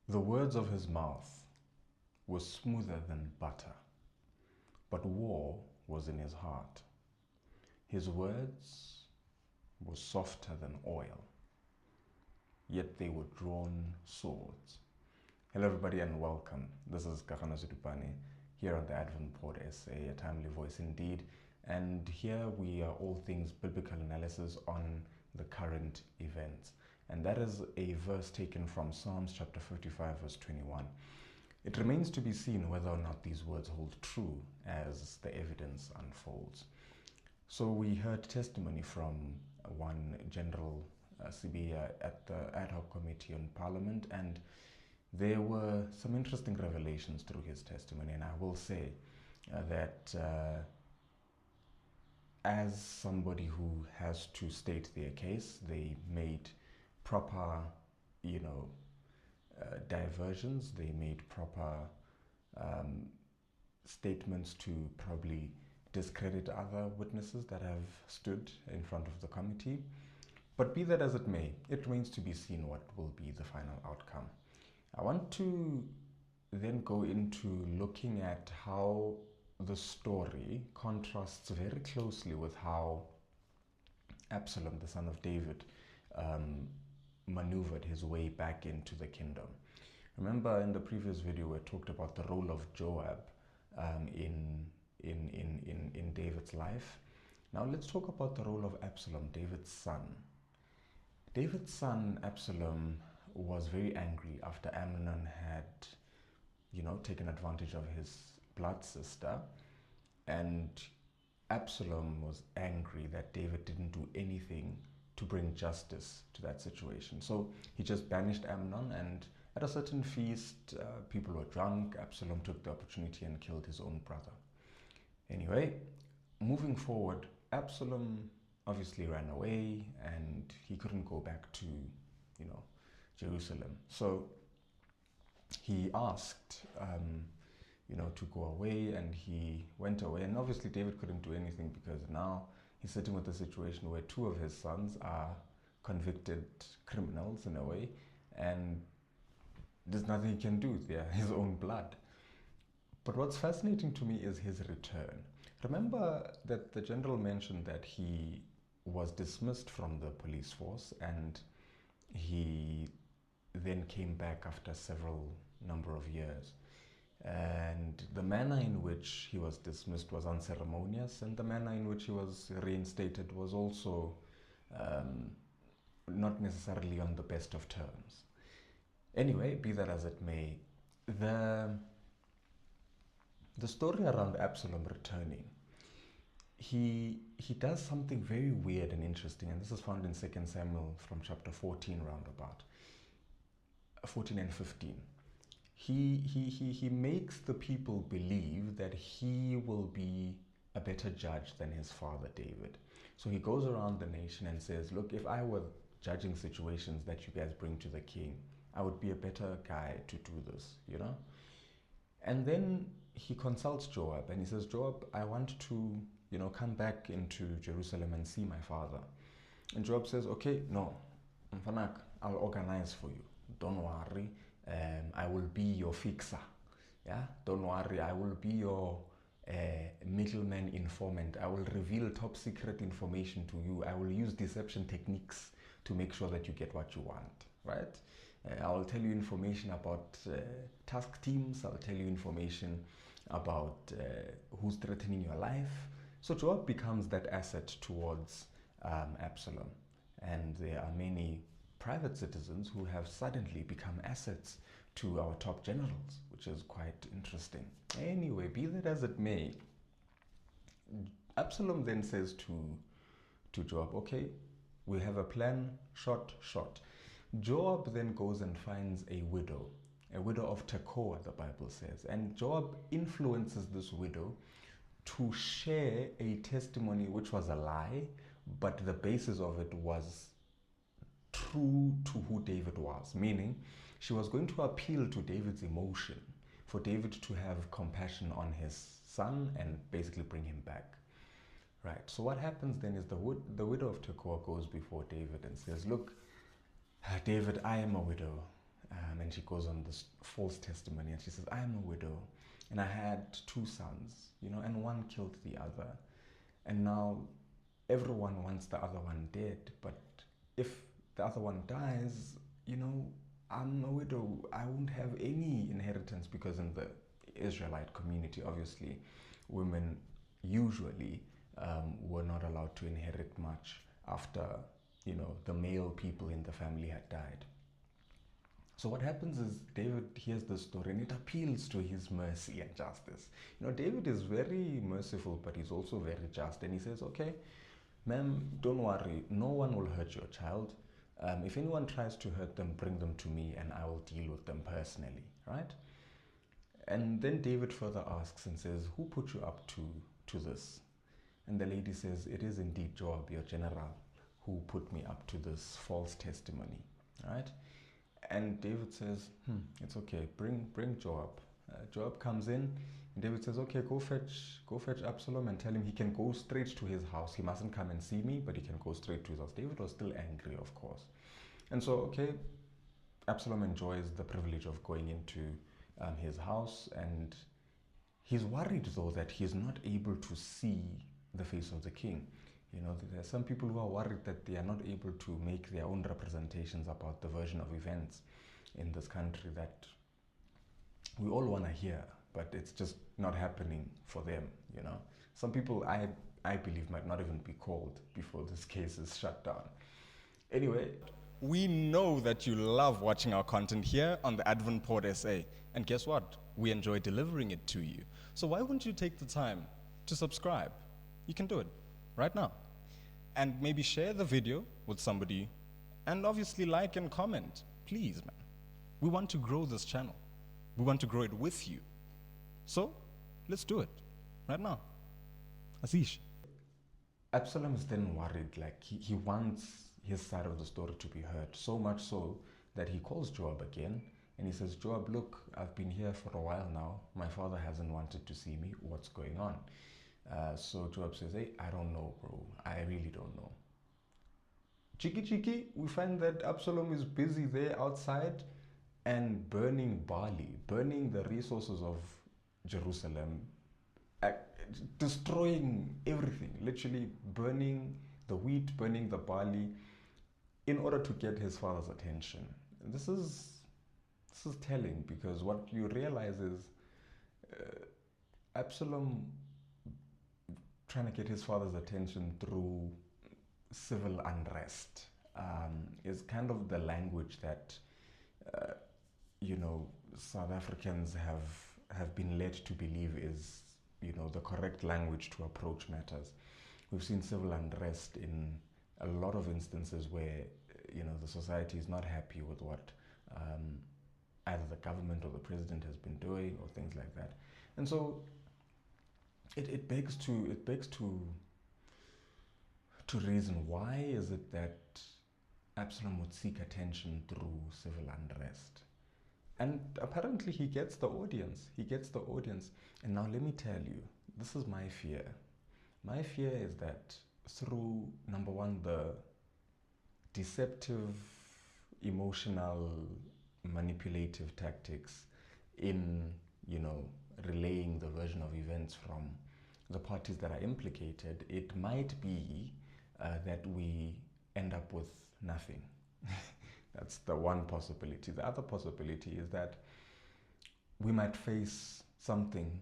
The words of his mouth were smoother than butter, but war was in his heart. His words were softer than oil, yet they were drawn swords. Hello everybody and welcome. This is Kakana Zutupane here on the Advent Pod Essay, a timely voice indeed. And here we are all things biblical analysis on the current events. And that is a verse taken from Psalms chapter 55 verse 21. It remains to be seen whether or not these words hold true as the evidence unfolds. So we heard testimony from one General Sibiya at the Adhoc Committee on Parliament, and there were some interesting revelations through his testimony. And I will say that as somebody who has to state their case, they made proper, diversions. They made proper statements to probably discredit other witnesses that have stood in front of the committee. But be that as it may, it remains to be seen what will be the final outcome. I want to then go into looking at how the story contrasts very closely with how Absalom, the son of David, maneuvered his way back into the kingdom. Remember in the previous video we talked about the role of Joab in David's life. Now let's talk about the role of Absalom, David's son. David's son Absalom was very angry after Amnon had, taken advantage of his blood sister, and Absalom was angry that David didn't do anything to bring justice to that situation. So he just banished Amnon, and at a certain feast, people were drunk. Absalom took the opportunity and killed his own brother. Anyway, moving forward, Absalom obviously ran away and he couldn't go back to, Jerusalem. So he asked, to go away, and he went away. And obviously David couldn't do anything because now he's sitting with a situation where two of his sons are convicted criminals in a way, and there's nothing he can do. They're his own blood. But what's fascinating to me is his return. Remember that the general mentioned that he was dismissed from the police force, and he then came back after several number of years. And the manner in which he was dismissed was unceremonious, and the manner in which he was reinstated was also not necessarily on the best of terms. Anyway, be that as it may, the story around Absalom returning, he does something very weird and interesting, and this is found in 2 Samuel from chapter 14 roundabout, 14 and 15. He makes the people believe that he will be a better judge than his father David. So he goes around the nation and says, look, if I were judging situations that you guys bring to the king, I would be a better guy to do this, And then he consults Joab and he says, Joab, I want to, come back into Jerusalem and see my father. And Joab says, okay, no, Mfanak, I'll organize for you. Don't worry. I will be your fixer. Yeah, don't worry. I will be your middleman informant. I will reveal top secret information to you. I will use deception techniques to make sure that you get what you want, right? I will tell you information about task teams. I'll tell you information about who's threatening your life. So Joab becomes that asset towards Absalom. And there are many private citizens who have suddenly become assets to our top generals, which is quite interesting. Anyway, be that as it may, Absalom then says to Joab, okay, we have a plan, shot. Joab then goes and finds a widow of Tekoa, the Bible says, and Joab influences this widow to share a testimony which was a lie, but the basis of it was true to who David was, meaning she was going to appeal to David's emotion for David to have compassion on his son and basically bring him back. Right, so what happens then is the widow of Tekoa goes before David and says, look, David, I am a widow, and she goes on this false testimony and she says, I'm a widow and I had 2 sons, and one killed the other. And now everyone wants the other one dead. But if the other one dies, I'm a widow. I won't have any inheritance, because in the Israelite community, obviously, women usually were not allowed to inherit much after, the male people in the family had died. So what happens is David hears this story and it appeals to his mercy and justice. David is very merciful, but he's also very just. And he says, okay, ma'am, don't worry. No one will hurt your child. If anyone tries to hurt them, bring them to me and I will deal with them personally, right? And then David further asks and says, who put you up to this? And the lady says, it is indeed Joab, your general, who put me up to this false testimony, right? And David says, it's okay, bring Joab. Joab comes in, and David says, okay, go fetch Absalom and tell him he can go straight to his house. He mustn't come and see me, but he can go straight to his house. David was still angry, of course. And so, okay, Absalom enjoys the privilege of going into his house, and he's worried, though, that he's not able to see the face of the king. There are some people who are worried that they are not able to make their own representations about the version of events in this country that we all want to hear, but it's just not happening for them. Some people, I believe, might not even be called before this case is shut down. Anyway, we know that you love watching our content here on the Advent Port SA, and guess what? We enjoy delivering it to you. So why wouldn't you take the time to subscribe? You can do it right now. And maybe share the video with somebody, and obviously like and comment. Please, man. We want to grow this channel. We want to grow it with you. So let's do it right now. Asish. Absalom is then worried, like he wants his side of the story to be heard, so much so that he calls Joab again and he says, Joab, look, I've been here for a while now. My father hasn't wanted to see me. What's going on? So Joab says, hey, I don't know, bro. I really don't know. Cheeky, we find that Absalom is busy there outside and burning barley, burning the resources of Jerusalem, destroying everything, literally burning the wheat, burning the barley, in order to get his father's attention. This is telling, because what you realize is Absalom trying to get his father's attention through civil unrest is kind of the language that South Africans have been led to believe is the correct language to approach matters. We've seen civil unrest in a lot of instances where the society is not happy with what either the government or the president has been doing, or things like that. And so it begs to reason, why is it that Absalom would seek attention through civil unrest? And apparently he gets the audience. And now let me tell you, this is my fear. My fear is that through, number one, the deceptive, emotional, manipulative tactics in, relaying the version of events from the parties that are implicated, it might be that we end up with nothing. That's the one possibility. The other possibility is that we might face something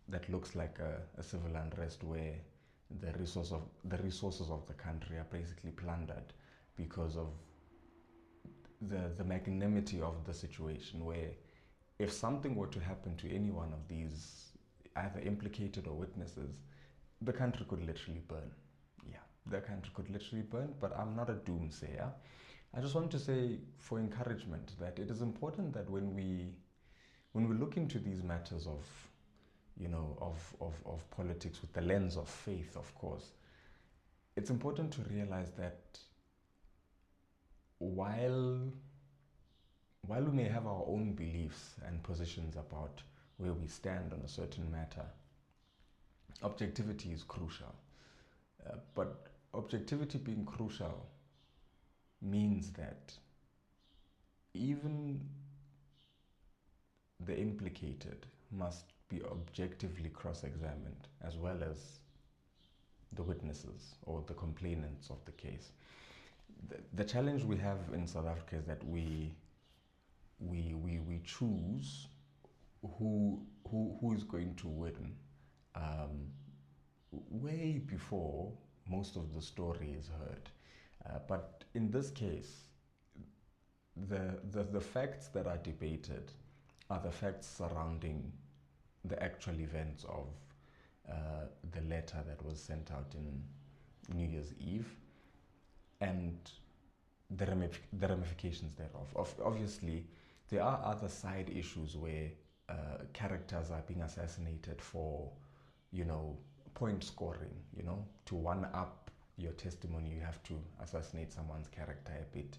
that looks like a civil unrest, where the resources of the country are basically plundered because of the magnanimity of the situation, where if something were to happen to any one of these either implicated or witnesses, the country could literally burn. Yeah, the country could literally burn, but I'm not a doomsayer. I just want to say, for encouragement, that it is important that when we look into these matters of politics with the lens of faith, of course, it's important to realize that while we may have our own beliefs and positions about where we stand on a certain matter, objectivity is crucial. But objectivity being crucial means that even the implicated must be objectively cross-examined, as well as the witnesses or the complainants of the case. The challenge we have in South Africa is that we choose who is going to win way before most of the story is heard. But in this case, the facts that are debated are the facts surrounding the actual events of the letter that was sent out in New Year's Eve and the ramifications thereof. Obviously, there are other side issues where characters are being assassinated for, point scoring, to one up your testimony, you have to assassinate someone's character a bit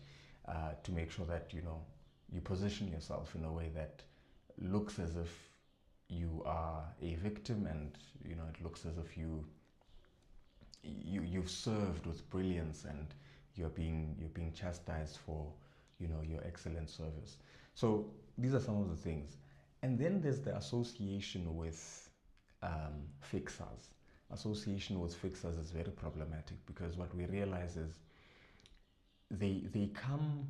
to make sure that, you position yourself in a way that looks as if you are a victim, and, it looks as if you've served with brilliance and you're being chastised for, your excellent service. So these are some of the things. And then there's the association with fixers. Association with fixers is very problematic, because what we realize is they come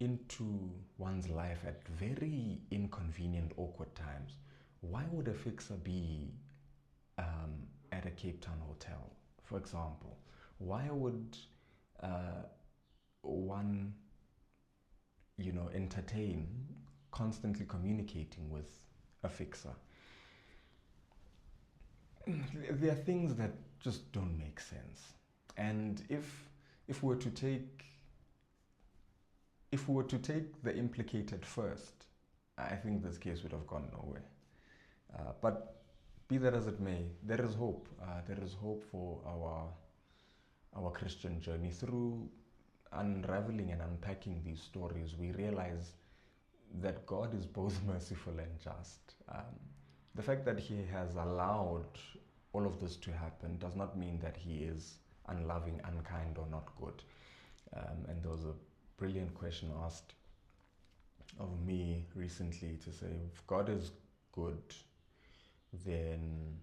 into one's life at very inconvenient, awkward times. Why would a fixer be at a Cape Town hotel, for example? Why would one, entertain constantly communicating with a fixer? There are things that just don't make sense. And if we were to take the implicated first, I think this case would have gone nowhere. But be that as it may, there is hope. There is hope for our Christian journey. Through unraveling and unpacking these stories, we realize that God is both merciful and just. The fact that He has allowed all of this to happen does not mean that He is unloving, unkind, or not good. And there was a brilliant question asked of me recently to say, if God is good, then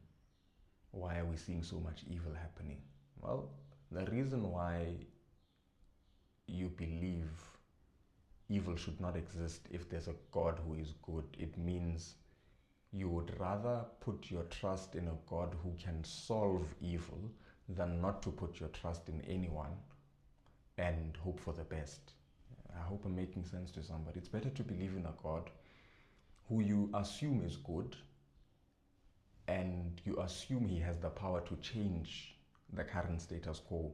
why are we seeing so much evil happening? Well, the reason why you believe evil should not exist if there's a God who is good, it means you would rather put your trust in a God who can solve evil than not to put your trust in anyone and hope for the best. I hope I'm making sense to somebody. It's better to believe in a God who you assume is good, and you assume He has the power to change the current status quo.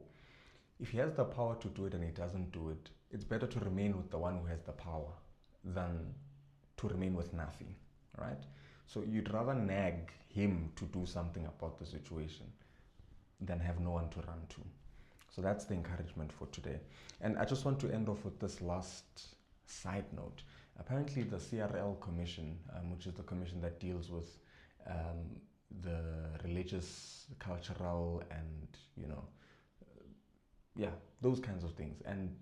If He has the power to do it and He doesn't do it, it's better to remain with the one who has the power than to remain with nothing, right? So you'd rather nag Him to do something about the situation than have no one to run to. So that's the encouragement for today. And I just want to end off with this last side note. Apparently the CRL Commission, which is the commission that deals with the religious, cultural, and, those kinds of things. And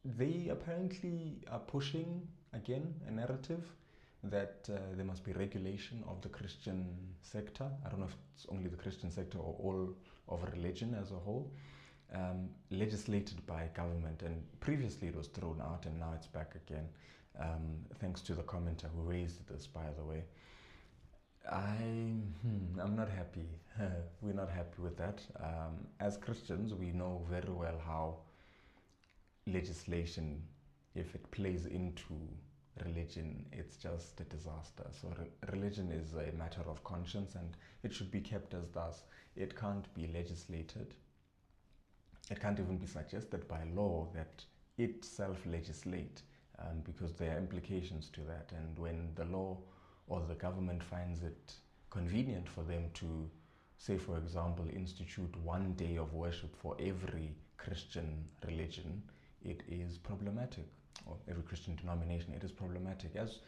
they apparently are pushing, again, a narrative that there must be regulation of the Christian sector. I don't know if it's only the Christian sector or all of religion as a whole, legislated by government. And previously it was thrown out, and now it's back again, thanks to the commenter who raised this, by the way. I'm not happy. We're not happy with that. As Christians, we know very well how legislation, if it plays into religion, it's just a disaster. So religion is a matter of conscience, and it should be kept as thus. It can't be legislated. It can't even be suggested by law that it self-legislate, because there are implications to that. And when the law or the government finds it convenient for them to, say, for example, institute one day of worship for every Christian religion, it is problematic, or every Christian denomination, it is problematic. As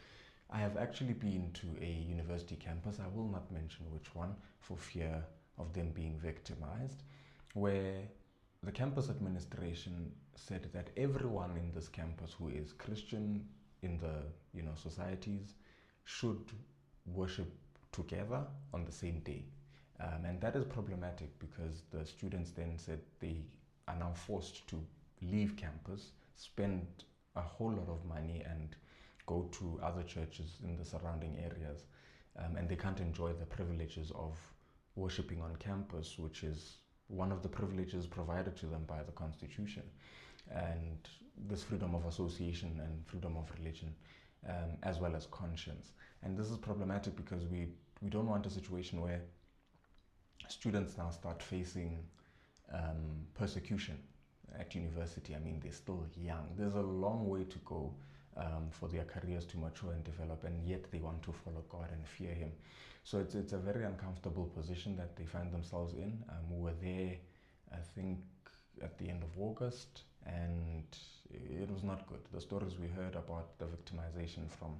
I have actually been to a university campus, I will not mention which one for fear of them being victimized, where the campus administration said that everyone in this campus who is Christian in the societies should worship together on the same day. And that is problematic because the students then said they are now forced to leave campus, spend a whole lot of money, and go to other churches in the surrounding areas. And they can't enjoy the privileges of worshipping on campus, which is one of the privileges provided to them by the Constitution. And this freedom of association and freedom of religion, as well as conscience. And this is problematic because we don't want a situation where students now start facing persecution at university. I mean, they're still young. There's a long way to go for their careers to mature and develop, and yet they want to follow God and fear Him. So it's a very uncomfortable position that they find themselves in. We were there, I think, at the end of August, and it was not good. The stories we heard about the victimization from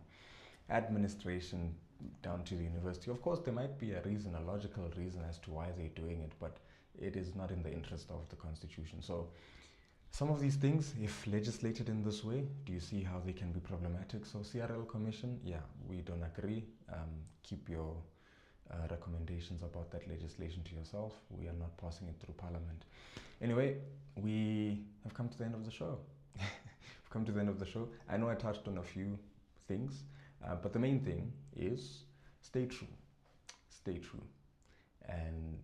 administration down to the university. Of course, there might be a reason, a logical reason as to why they're doing it, but it is not in the interest of the Constitution. So some of these things, if legislated in this way, do you see how they can be problematic? So CRL Commission, yeah, we don't agree. Keep your recommendations about that legislation to yourself. We are not passing it through Parliament. Anyway, we have come to the end of the show. We've come to the end of the show. I know I touched on a few things, but the main thing is stay true. Stay true. And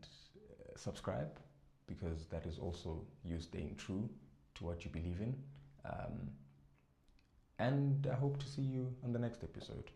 subscribe, because that is also you staying true to what you believe in. And I hope to see you on the next episode.